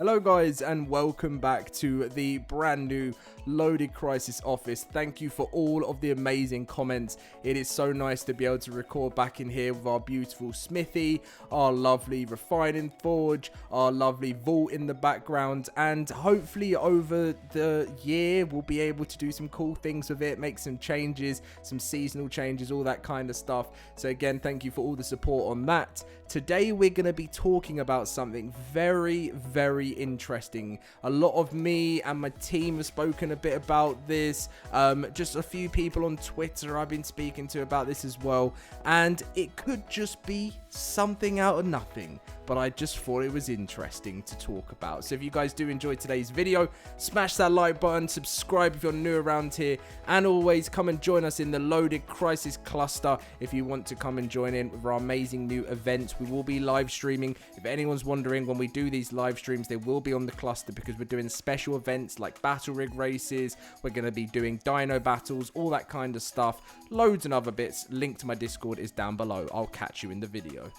Hello guys and welcome back to the brand new LoadedCrysis office. Thank you for all of the amazing comments. It is so nice to be able to record back in here with our beautiful smithy, our lovely refining forge, our lovely vault in the background, and hopefully over the year we'll be able to do some cool things with it, make some changes, some seasonal changes, all that kind of stuff. So again, thank you for all the support on that. Today we're going to be talking about something very interesting. A lot of me and my team have spoken a bit about this. Just a few people on Twitter I've been speaking to about this as well, and it could just be something out of nothing, but I just thought it was interesting to talk about. So if you guys do enjoy today's video, smash that like button, subscribe if you're new around here, and always come and join us in the LoadedCrysis cluster if you want to come and join in with our amazing new events. We will be live streaming. If anyone's wondering, when we do these live streams, they will be on the cluster because we're doing special events like battle rig races. We're going to be doing dino battles, all that kind of stuff, loads and other bits. Link to my Discord is down below. I'll catch you in the video.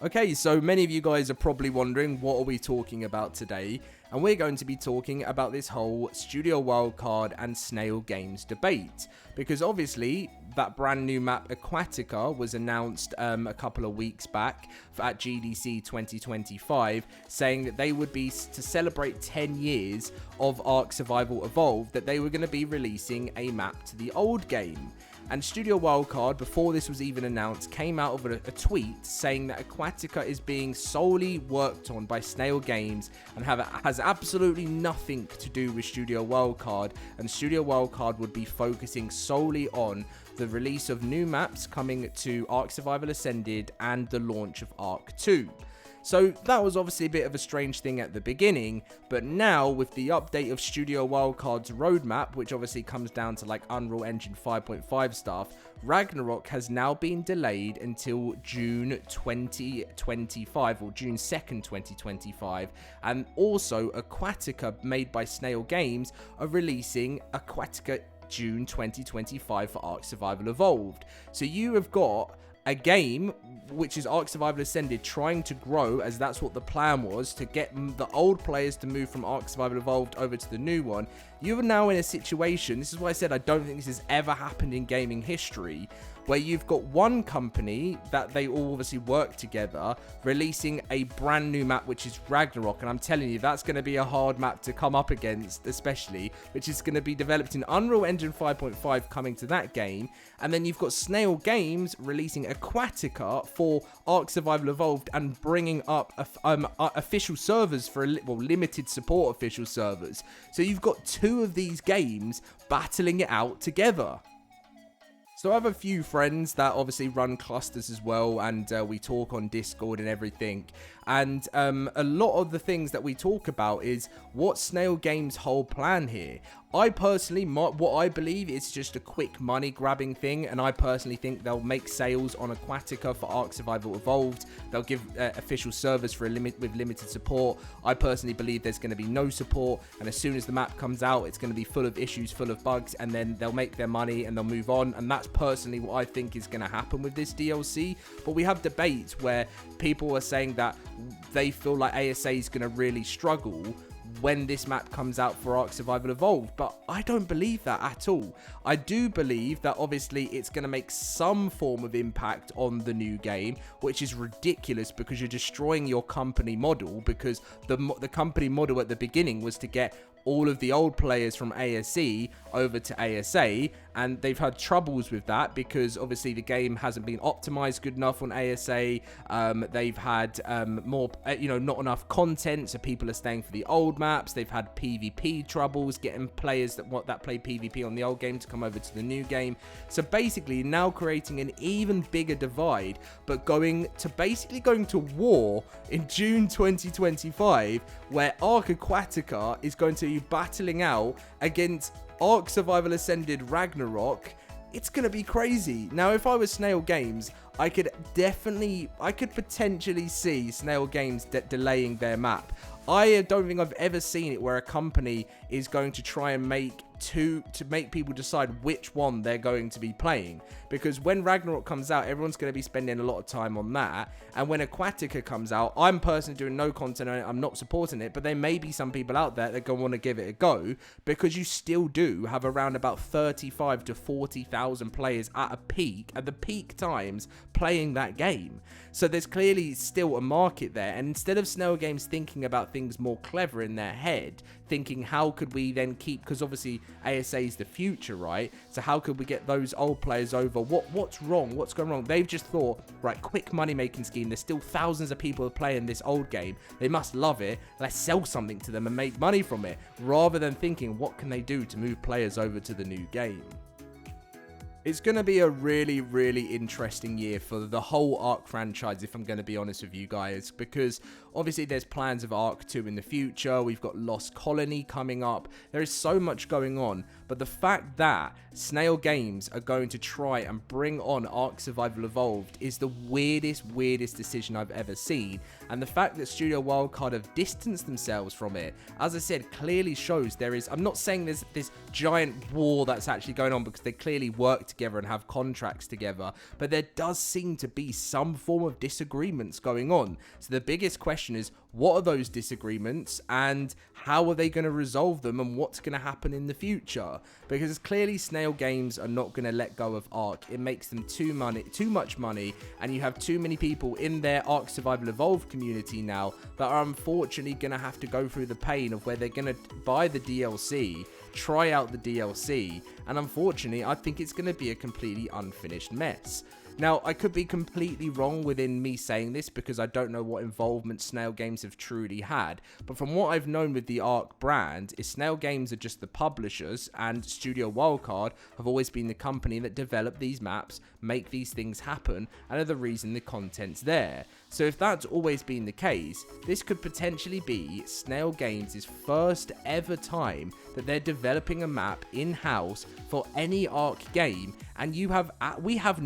Okay, so many of you guys are probably wondering, what are we talking about today? And we're going to be talking about this whole Studio Wildcard and Snail Games debate. Because obviously, that brand new map Aquatica was announced a couple of weeks back at GDC 2025, saying that they would be, to celebrate 10 years of ARK Survival Evolved, that they were going to be releasing a map to the old game. And Studio Wildcard, before this was even announced, came out of a tweet saying that Aquatica is being solely worked on by Snail Games and has absolutely nothing to do with Studio Wildcard, and Studio Wildcard would be focusing solely on the release of new maps coming to ARK Survival Ascended and the launch of ARK 2. So that was obviously a bit of a strange thing at the beginning, but now with the update of Studio Wildcard's roadmap, which obviously comes down to like Unreal Engine 5.5 stuff, Ragnarok has now been delayed until June 2025 or June 2nd, 2025, and also Aquatica, made by Snail Games, are releasing Aquatica June 2025 for ARK Survival Evolved. So you have got a game which is ARK Survival Ascended trying to grow, as that's what the plan was, to get the old players to move from ARK Survival Evolved over to the new one. You are now in a situation, this is why I said I don't think this has ever happened in gaming history, where you've got one company that they all obviously work together releasing a brand new map, which is Ragnarok, and I'm telling you, that's going to be a hard map to come up against, especially, which is going to be developed in Unreal Engine 5.5 coming to that game. And then you've got Snail Games releasing Aquatica for ARK Survival Evolved and bringing up official servers for limited support official servers. So you've got two of these games battling it out together. So I have a few friends that obviously run clusters as well, and we talk on Discord and everything. And a lot of the things that we talk about is what Snail Games' whole plan here. I personally, what I believe is just a quick money grabbing thing, and I personally think they'll make sales on Aquatica for ARK Survival Evolved. They'll give official servers for with limited support. I personally believe there's going to be no support, and as soon as the map comes out, it's going to be full of issues, full of bugs, and then they'll make their money and they'll move on. And that's personally what I think is going to happen with this DLC. But we have debates where people are saying that they feel like ASA is going to really struggle when this map comes out for ARK Survival Evolved, but I don't believe that at all. I do believe that obviously it's going to make some form of impact on the new game, which is ridiculous because you're destroying your company model, because the company model at the beginning was to get all of the old players from ASE over to ASA, and they've had troubles with that because obviously the game hasn't been optimized good enough on ASA. They've had not enough content, so people are staying for the old maps. They've had PvP troubles getting players that play PvP on the old game to come over to the new game. So basically now creating an even bigger divide, but going to war in June 2025, where ARK Aquatica is going to be battling out against ARK Survival Ascended Ragnarok. It's going to be crazy. Now, if I was Snail Games, I could potentially see Snail Games delaying their map. I don't think I've ever seen it where a company is going to try and make to make people decide which one they're going to be playing. Because when Ragnarok comes out, everyone's going to be spending a lot of time on that. And when Aquatica comes out, I'm personally doing no content on it. I'm not supporting it. But there may be some people out there that are going to want to give it a go, because you still do have around about 35 to 40,000 players at the peak times playing that game. So there's clearly still a market there. And instead of Snail Games thinking about things more clever in their head, thinking how could we then keep, because obviously ASA is the future, right? So how could we get those old players over? What's wrong? What's going wrong? They've just thought, right, quick money making scheme. There's still thousands of people playing this old game. They must love it. Let's sell something to them and make money from it, rather than thinking what can they do to move players over to the new game. It's going to be a really, really interesting year for the whole ARK franchise, if I'm going to be honest with you guys, because obviously there's plans of ARK 2 in the future. We've got Lost Colony coming up. There is so much going on, but the fact that Snail Games are going to try and bring on ARK Survival Evolved is the weirdest decision I've ever seen. And the fact that Studio Wildcard have distanced themselves from it, as I said, clearly shows there is, I'm not saying there's this giant war that's actually going on, because they clearly work together and have contracts together, but there does seem to be some form of disagreements going on. So the biggest question is, what are those disagreements and how are they going to resolve them, and what's going to happen in the future? Because clearly Snail Games are not going to let go of ARK. It makes them too much money, and you have too many people in their ARK Survival Evolved community now that are unfortunately going to have to go through the pain of where they're going to buy the DLC, try out the DLC, and unfortunately I think it's going to be a completely unfinished mess. Now, I could be completely wrong within me saying this, because I don't know what involvement Snail Games have truly had. But from what I've known with the ARK brand, is Snail Games are just the publishers, and Studio Wildcard have always been the company that develop these maps, make these things happen, and are the reason the content's there. So if that's always been the case, this could potentially be Snail Games' first ever time that they're developing a map in-house for any ARK game, and we have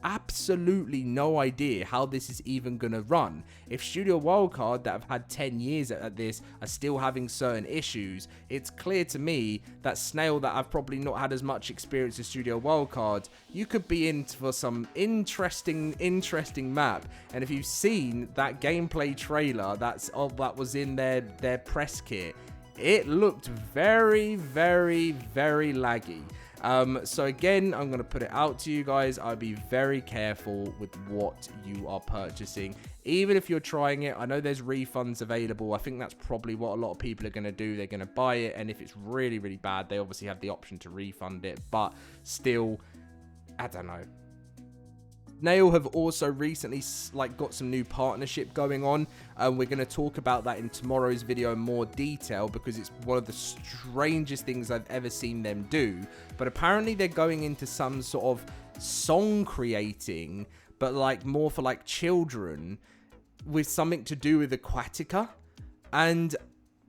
absolutely no idea how this is even going to run. If Studio Wildcard, that have had 10 years at this, are still having certain issues, it's clear to me that Snail, that have probably not had as much experience as Studio Wildcard, you could be in for some interesting map. And if you've seen that gameplay trailer that was in their press kit, it looked very, very, very laggy. So again, I'm going to put it out to you guys. I'll be very careful with what you are purchasing. Even if you're trying it, I know there's refunds available. I think that's probably what a lot of people are going to do. They're going to buy it, and if it's really, really bad, they obviously have the option to refund it. But still, I don't know. Snail have also recently got some new partnership going on. We're going to talk about that in tomorrow's video in more detail, because it's one of the strangest things I've ever seen them do. But apparently they're going into some sort of song creating, but more for children, with something to do with Aquatica. And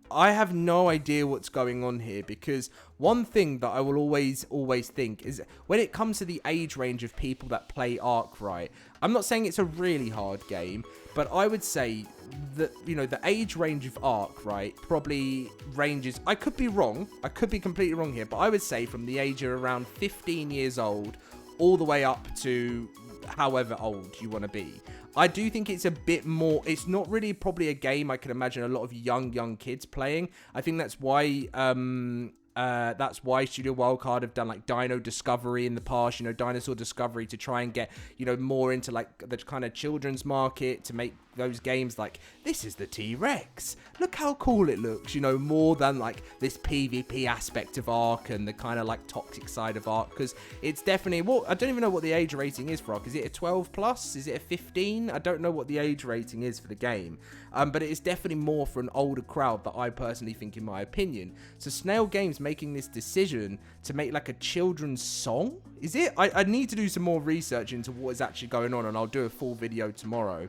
I have no idea what's going on here, because one thing that I will always think is, when it comes to the age range of people that play ARK, right, I'm not saying it's a really hard game, but I would say that, the age range of ARK, right, probably ranges, I could be wrong, I could be completely wrong here, but I would say from the age of around 15 years old all the way up to however old you want to be. I do think it's a bit more, it's not really probably a game I can imagine a lot of young kids playing. I think that's why Studio Wildcard have done Dino Discovery in the past, Dinosaur Discovery, to try and get, more into the kind of children's market, to make those games this is the T-Rex, look how cool it looks, more than this PvP aspect of ARK and the kind of toxic side of ARK, because it's definitely, I don't even know what the age rating is for ARK. Is it a 12 plus? Is it a 15? I don't know what the age rating is for the game, but it is definitely more for an older crowd, that I personally think, in my opinion. So Snail Games making this decision to make a children's song, is it? I need to do some more research into what is actually going on, and I'll do a full video tomorrow.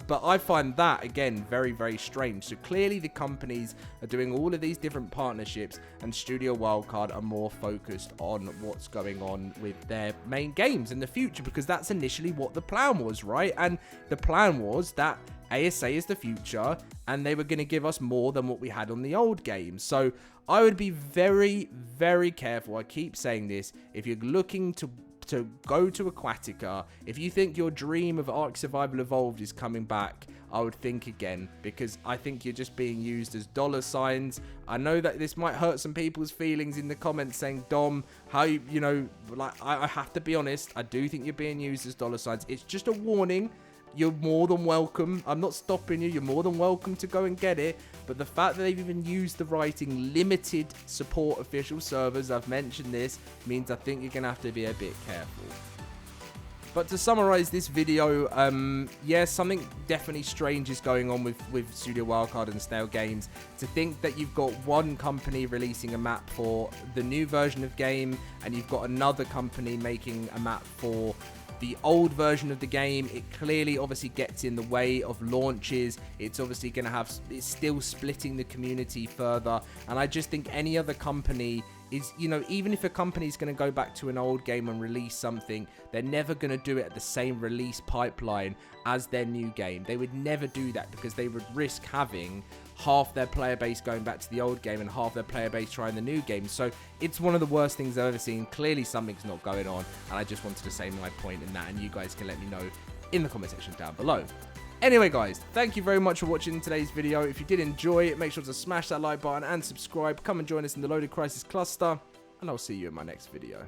But I find that, again, very, very strange. So clearly the companies are doing all of these different partnerships, and Studio Wildcard are more focused on what's going on with their main games in the future, because that's initially what the plan was, right? And the plan was that ASA is the future, and they were going to give us more than what we had on the old game. So I would be very, very careful. I keep saying this. If you're looking to go to Aquatica, if you think your dream of Ark Survival Evolved is coming back, I would think again, because I think you're just being used as dollar signs. I know that this might hurt some people's feelings in the comments saying, Dom, how you know, like, I have to be honest, I do think you're being used as dollar signs. It's just a warning. You're more than welcome. I'm not stopping you. You're more than welcome to go and get it. But the fact that they've even used the writing limited support official servers, I've mentioned this, means I think you're going to have to be a bit careful. But to summarize this video, yeah, something definitely strange is going on with Studio Wildcard and Snail Games. To think that you've got one company releasing a map for the new version of game, and you've got another company making a map for the old version of the game, it clearly obviously gets in the way of launches. It's obviously going to have, it's still splitting the community further. And I just think any other company is, you know, even if a company is going to go back to an old game and release something, they're never going to do it at the same release pipeline as their new game. They would never do that, because they would risk having half their player base going back to the old game and half their player base trying the new game. So it's one of the worst things I've ever seen. Clearly something's not going on, and I just wanted to say my point in that, and you guys can let me know in the comment section down below. Anyway guys, thank you very much for watching today's video. If you did enjoy it, make sure to smash that like button and subscribe. Come and join us in the LoadedCrysis cluster, and I'll see you in my next video.